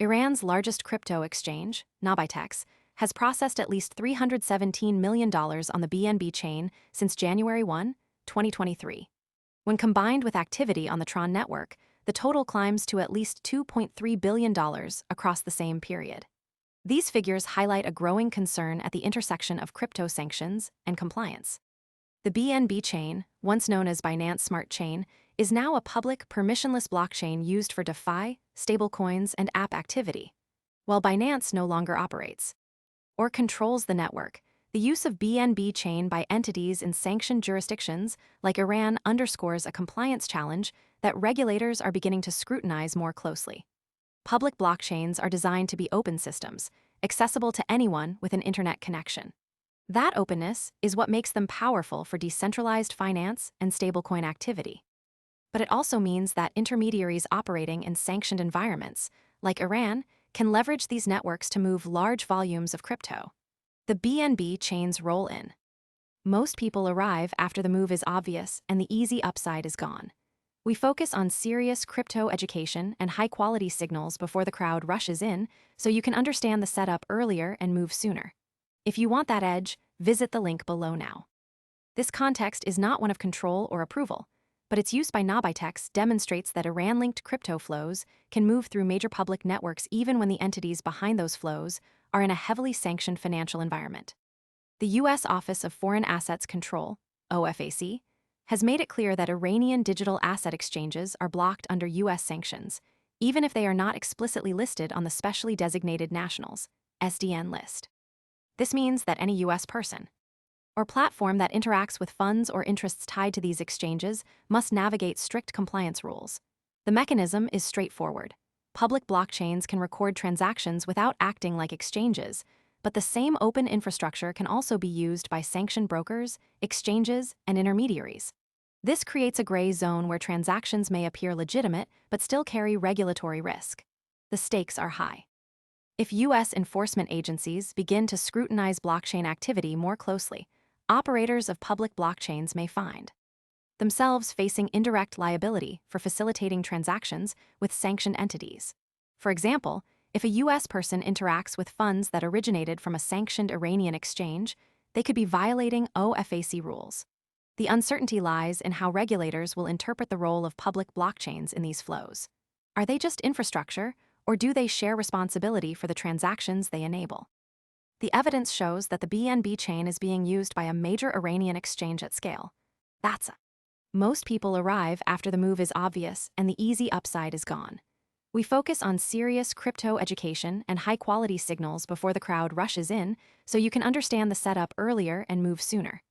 Iran's largest crypto exchange, Nobitex, has processed at least $317 million on the BNB chain since January 1, 2023. When combined with activity on the Tron network, the total climbs to at least $2.3 billion across the same period. These figures highlight a growing concern at the intersection of crypto sanctions and compliance. The BNB chain, once known as Binance Smart Chain, is now a public, permissionless blockchain used for DeFi, stablecoins, and app activity. While Binance no longer operates or controls the network, the use of BNB Chain by entities in sanctioned jurisdictions like Iran underscores a compliance challenge that regulators are beginning to scrutinize more closely. Public blockchains are designed to be open systems, accessible to anyone with an internet connection. That openness is what makes them powerful for decentralized finance and stablecoin activity. But it also means that intermediaries operating in sanctioned environments, like Iran, can leverage these networks to move large volumes of crypto. The BNB chain's role in. Most people arrive after the move is obvious and the easy upside is gone. We focus on serious crypto education and high-quality signals before the crowd rushes in, so you can understand the setup earlier and move sooner. If you want that edge, visit the link below now. This context is not one of control or approval, but its use by Nobitex demonstrates that Iran-linked crypto flows can move through major public networks even when the entities behind those flows are in a heavily sanctioned financial environment. The U.S. Office of Foreign Assets Control, OFAC, has made it clear that Iranian digital asset exchanges are blocked under U.S. sanctions, even if they are not explicitly listed on the Specially Designated Nationals, SDN list. This means that any U.S. person or platform that interacts with funds or interests tied to these exchanges must navigate strict compliance rules. The mechanism is straightforward. Public blockchains can record transactions without acting like exchanges, but the same open infrastructure can also be used by sanctioned brokers, exchanges, and intermediaries. This creates a gray zone where transactions may appear legitimate but still carry regulatory risk. The stakes are high. If U.S. enforcement agencies begin to scrutinize blockchain activity more closely, operators of public blockchains may find themselves facing indirect liability for facilitating transactions with sanctioned entities. For example, if a U.S. person interacts with funds that originated from a sanctioned Iranian exchange, they could be violating OFAC rules. The uncertainty lies in how regulators will interpret the role of public blockchains in these flows. Are they just infrastructure, or do they share responsibility for the transactions they enable? The evidence shows that the BNB chain is being used by a major Iranian exchange at scale. Most people arrive after the move is obvious and the easy upside is gone. We focus on serious crypto education and high-quality signals before the crowd rushes in, so you can understand the setup earlier and move sooner.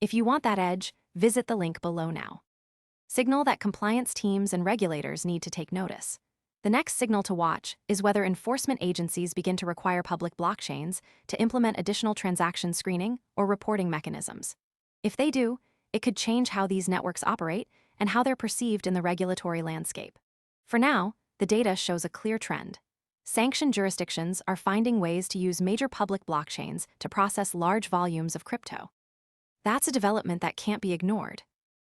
If you want that edge, visit the link below now. Signal that compliance teams and regulators need to take notice. The next signal to watch is whether enforcement agencies begin to require public blockchains to implement additional transaction screening or reporting mechanisms. If they do, it could change how these networks operate and how they're perceived in the regulatory landscape. For now, the data shows a clear trend. Sanctioned jurisdictions are finding ways to use major public blockchains to process large volumes of crypto. That's a development that can't be ignored.